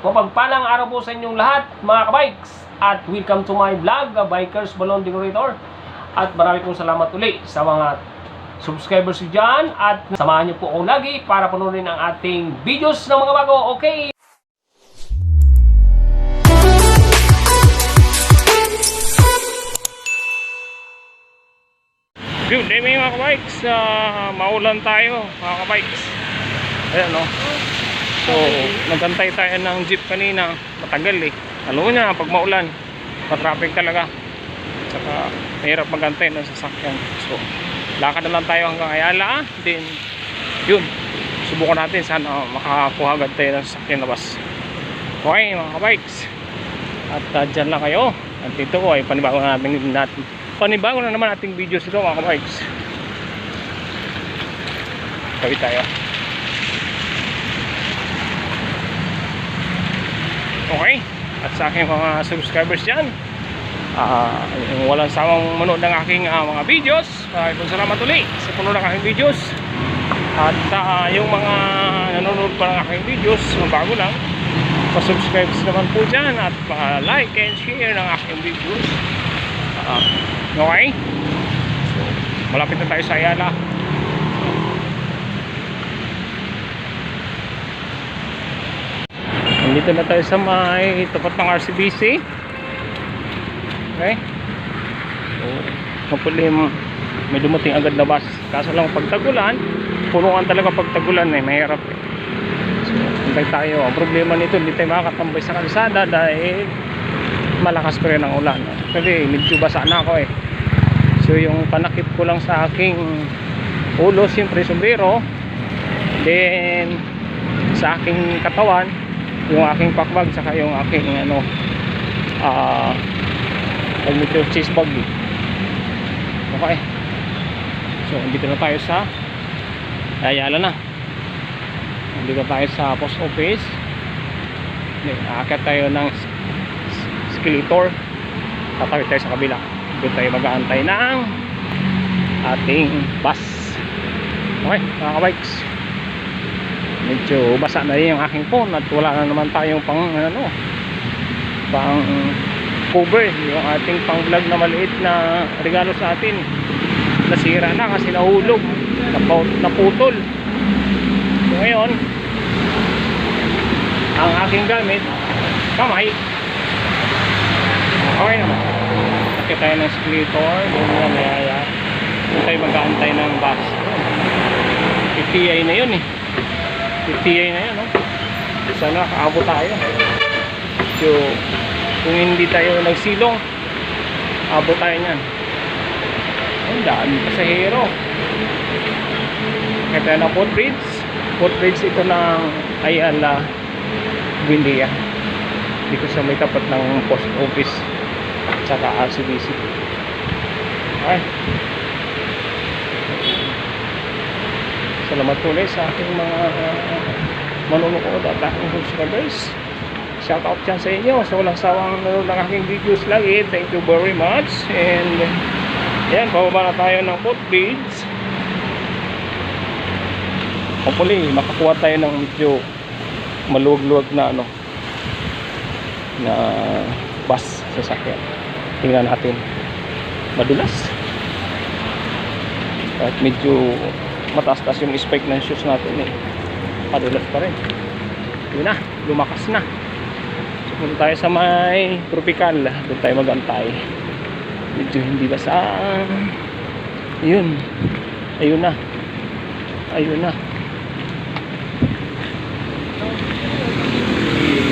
Mapagpalang araw po sa inyong lahat mga kabikes. At welcome to my vlog, Bikers Balloon Decorator. At marami pong salamat ulit sa mga subscribers dyan. At samahan niyo po ako lagi para panunin ang ating videos ng mga bago. Okay? Good day mga kabikes. Maulan tayo mga kabikes. Ayan no. So, nagantay tayo ng jeep kanina. Matagal eh. Alam mo niya, pag maulan, matraffic talaga. Saka, mahirap magantay ng sasakyan. So, lakad na lang tayo hanggang Ayala. Then, yun. Subukan natin. Sana makakuha agad tayo ng sasakyan na bus. Okay, mga kabikes. At dyan lang kayo. At ito ko ay panibago na naman ating videos ito mga kabikes. Kawit tayo. Okay, at sa aking mga subscribers dyan, yung walang sawang manood ng aking mga videos, maraming salamat ulit sa panood ng aking videos. At yung mga nanonood pa ng aking videos, bago lang, pa-subscribe naman po dyan at pa-like and share ng aking videos. Okay, so malapit na tayo sa Ayala. Dito na tayo sa may tapat ng RCBC. Okay. So, hopefully may dumating agad na bus. Kaso lang pag tagulan, punuan talaga pag tagulan eh, mahirap eh. So, hintay tayo. Ang problema nito, hindi tayo makakatambay sa kalsada dahil malakas pa rin ang ulan. Kasi medyo basa na ako eh. So, yung panakip ko lang sa aking ulo, siyempre sombrero. Then, sa aking katawan, yung aking pakbag saka yung aking pag-meter chase bag. Okay, so dito na tayo sa Ayala na. Dito tayo sa post office. Aakyat tayo ng escalator, tatawid tayo sa kabila. Dito tayo mag-aantay ng ating bus. Okay mga kabikes, medyo basa na rin yung aking phone at wala na naman tayong pang cover. Yung ating pang vlog na maliit na regalo sa atin nasira na kasi nahulog, naputol. So ngayon ang aking gamit kamay. Okay naman, nakita tayo ng escalator doon na mayaya. Doon tayo mag-aantay ng bus. PTA na yun eh, PTA na yan, no? Sana kaabot tayo. So, kung hindi tayo nagsilong, abot tayo nyan. Ang dami pasahero. Kaya tayo na footbridge ito ng Ayala Buendia. Dito sa may tapat ng post office tsaka RCBC. Okay, salamat ulit sa aking mga manunood at aking subscribers. Shout out dyan sa inyo sa walang sawang nanonood ng aking videos lagi. Thank you very much. And yan, pababa na tayo ng footbridge. Hopefully makakuha tayo ng medyo maluwag-luwag na na bus sasakyan. Tingnan natin. Madulas at medyo mataas-taas yung spike ng shoes natin eh. Padulas pa rin. Yun na, lumakas na. So punta tayo sa may tropical. Doon tayo magantay. Medyo hindi basa. Yun. Ayun na. Ayun na.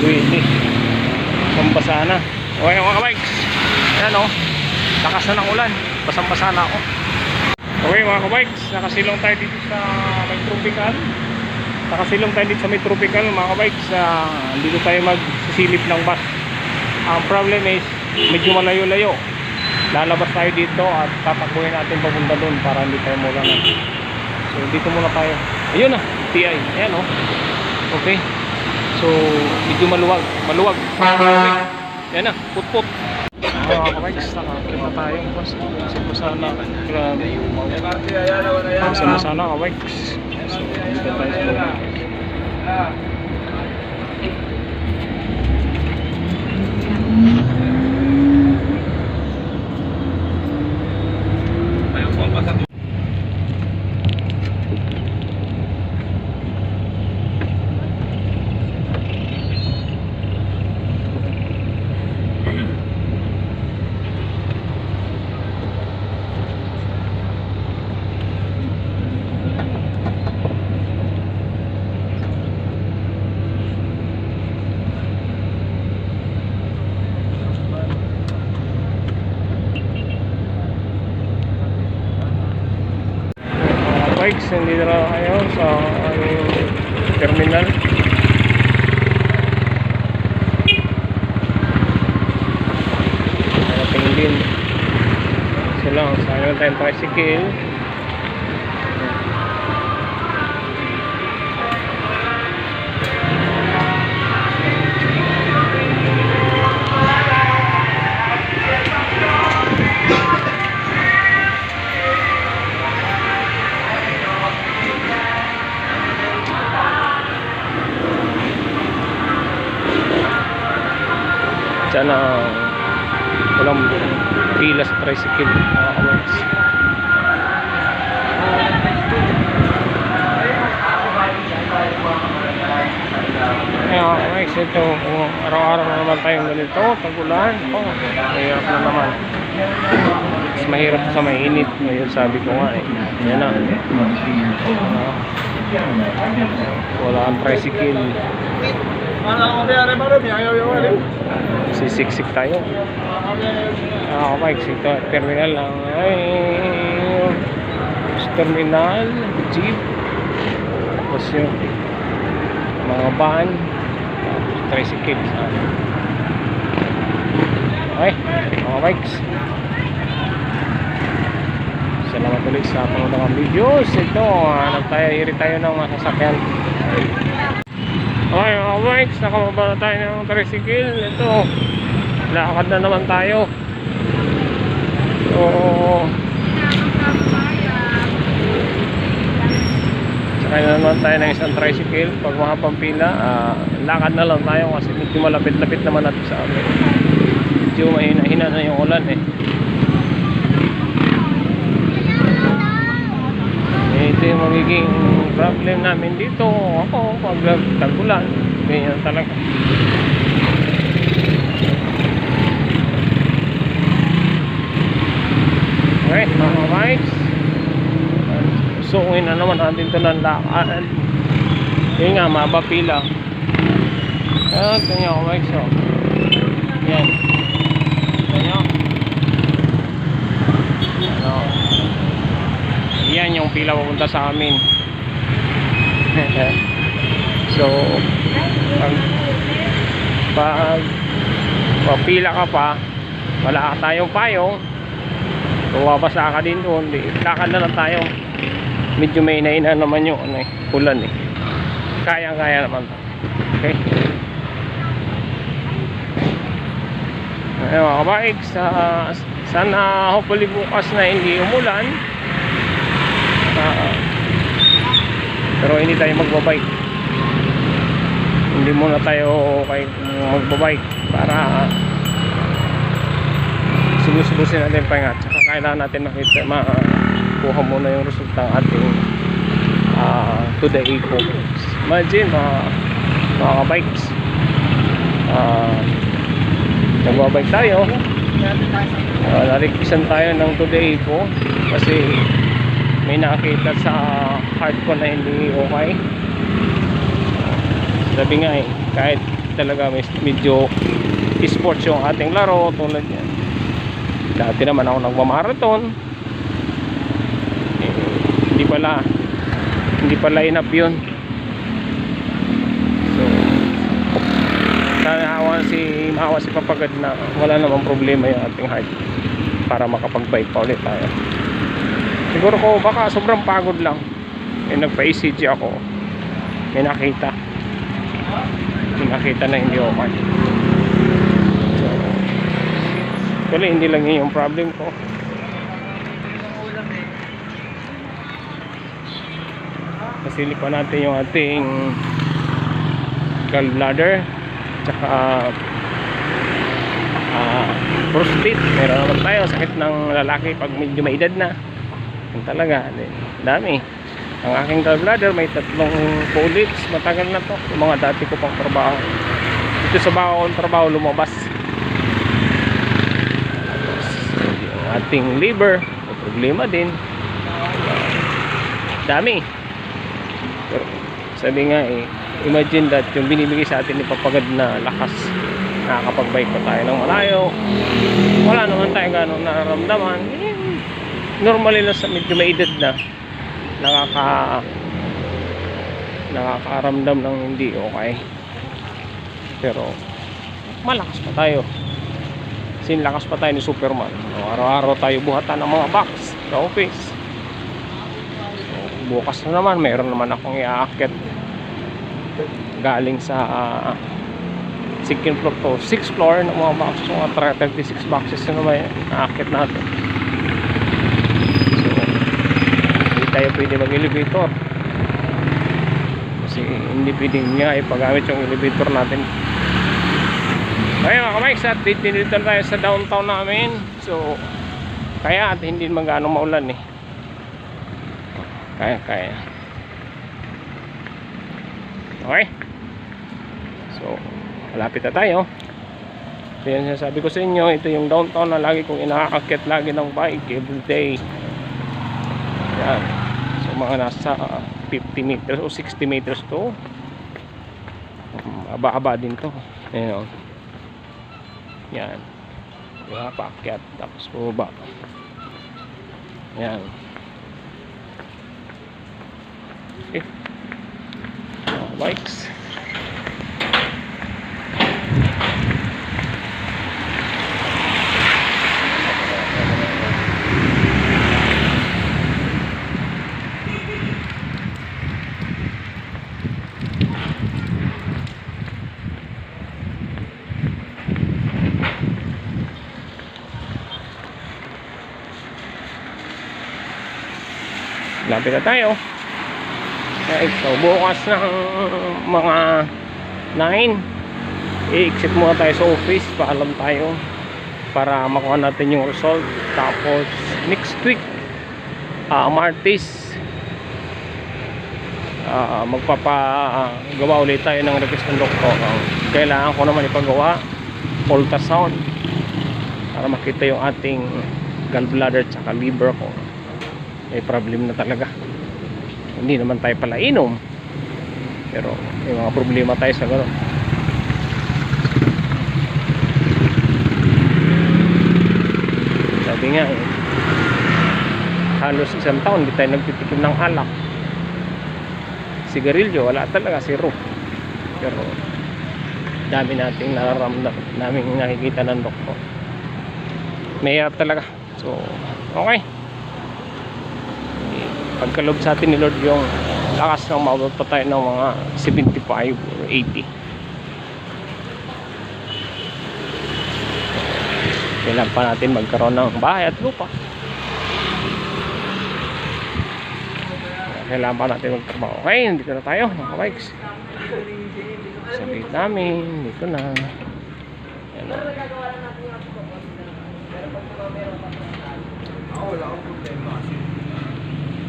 Pwede. Pambasa na. Okay mga kabikes. Ayan o. Lakas na ng ulan. Basang-basa na ako. Okay mga kabikes, nakasilong tayo dito sa may tropical. Mga kabikes, dito tayo magsisilip ng bus. Ang problem is medyo malayo-layo. Lalabas tayo dito at tatakbuhin natin papunta doon para hindi tayo mulanan. So dito muna tayo. Ayun na, TI. Ayan o. Okay. So medyo maluwag. Okay. Ayan na, put-put. Mga kabikes, nakakit na tayo. Sana, grabe. Sana kabikes. So dito tayo sa bikes, hindi na kayo sa aming terminal. Nakating din sila, sayang tayong tricycle. Sana walang pila sa tricycle, mga kawags. Kaya kawags, ito kung araw-araw na naman tayong ganito, pag-ulan, mahirap na naman. Mas mahirap sa mainit ngayon, sabi ko nga yan na, wala ang tricycle. Sisiksik tayo. Bikes, ito terminal lang. Terminal jeep, tapos yung mga van, tricycle. Okay, mga bikes, salamat ulit sa panonood ng videos. Ito, nagtayari tayo ng masasakyan. Okay mga bikes, nakababa na tayo ng tricycle. Ito, lakad na naman tayo. So, sakay na naman tayo ng isang tricycle. Pag mahabang pila, lakad na lang tayo kasi medyo malapit-lapit naman natin sa amin. Medyo mahina-hina na yung ulan Ito yung magiging problem namin dito. Ako, pag tag-ulan, ganyan talaga. Okay, mga bikes, suungin na naman natin ito ng lakad. Yun nga, maba pila. Ito nga mga bikes, yan. Ito nga. Yan yung pila pupunta sa amin. So pag pila ka pa, wala ka tayong payong, bumabasa ka din doon, lakad na lang tayo. Medyo may inaina naman yung ulan kaya naman. Okay, ayun mga kabikes, sana hopefully bukas na hindi umulan. Pero hindi tayo magbabike, hindi muna tayo magbabike para subusin natin pahinga. Tsaka kailangan natin makuha muna yung resulta ng ating today eco. Imagine mga kabikes, nagbabike tayo, naligpisan tayo ng today eco kasi may nakakita sa hard ko na hindi okay. Sabi nga kahit talaga medyo sports yung ating laro tulad yan. Dati naman ako nagmamarathon, hindi pala enough yun. So maawa si Papagad na wala namang problema yung ating height para makapag-bike pa ulit tayo. Siguro ko baka sobrang pagod lang. Nagpa-ECG ako, may nakita na hindi okay. So, actually hindi lang yun yung problem ko. Nasili pa natin yung ating gallbladder tsaka prostate. Meron naman tayo sakit ng lalaki pag medyo may edad na. Yung talaga dami. Ang aking gallbladder may 3 polyps. Matagal na to, yung mga dati ko pang trabaho. Dito sa bago kong trabaho lumabas. Yung ating liver may problema din. Dami. Pero sabi nga imagine that yung binibigay sa atin ni Papagad na lakas, nakakapag-bike pa tayo ng malayo, wala naman tayo gano'ng nararamdaman. Normally lang sa medyo may edad na nakakaramdam ng hindi okay. Pero malakas pa tayo. Sinlakas pa tayo ni Superman. Araw-araw tayo buhatan ng mga box sa office. So, bukas na naman, mayroon naman akong iaakit galing sa second floor to 6th floor ng mga boxes. So 36 boxes na naman iaakit natin. So hindi tayo pwede mag-elevator kasi hindi pwedeng nga ipagamit yung elevator natin. Okay mga kamikes, at dito tayo sa downtown namin. So kaya at hindi magano maulan eh. Kaya okay. So malapit na tayo. So yan sabi ko sa inyo, ito yung downtown na lagi kong inaakit lagi ng bike everyday. Yan. So mga nasa 50 meters o 60 meters to. Aba-aba din to. Ayan o. Yan. Diba? Paakyat. Tapos bumaba. Yan. Okay. Bikes. Lapit na tayo. Okay, so bukas ng mga 9 i-exit muna tayo sa office, paalam tayo para makuha natin yung result. Tapos next week Martes magpapagawa ulit tayo ng request ng doktor. Kailangan ko naman ipagawa ultrasound para makita yung ating gallbladder at saka liver ko. May problem na talaga. Hindi naman tayo pala inom, pero may mga problema tayo sa gano'n. Sabi nga halos isang taon di tayo nagtitikim ng alak. Sigarilyo wala talaga, zero. Pero dami nating nararamdaman, naming nakikita ng doktor. Mahirap talaga. So okay, pagkalob sa atin ni Lord yung lakas ng maabot pa tayo ng mga 75 or 80. Kailangan pa natin magkaroon ng bahay at lupa. Kailangan pa natin magtrabaho. Okay, nandito na tayo mga bikes. Sa gate namin, dito na. Yan o. Wala akong problema.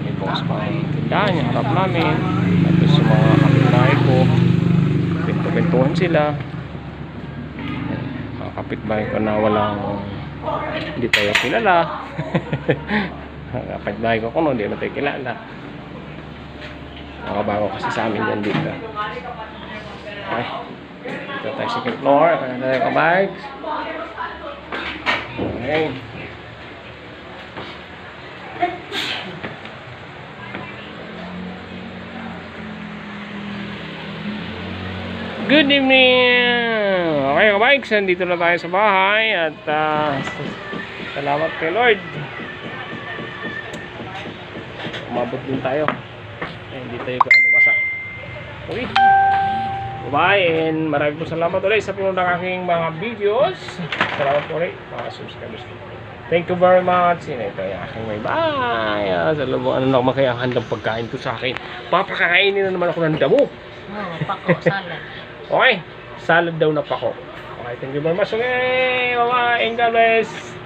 May bukas pa ang tindahan yung harap namin. Tapos yung mga kapitbahay ko, pinto-pintuhan sila. Mga kapitbahay ko na walang hindi tayo kilala. Kapitbahay ko kung hindi na tayo kilala. Nakabago kasi sa amin yan dito. Okay, dito tayo second floor. Kaya tayo kabikes. Okay. Good evening! Okay kabikes, nandito na tayo sa bahay. At salamat kay Lord, umabot din tayo. Hindi tayo gaano basa. Okay, bye, and maraming po salamat ulit sa pinunod ng aking mga videos. Salamat po ulit mga subscribers. Thank you very much. Ito yung aking may bye. Sa labo, ano na ako makayang pagkain to sa akin. Papakainin na naman ako ng damo. Pako, salad. Okay, salad daw na pako. Okay, thank you very much. Okay, bye-bye, and God bless.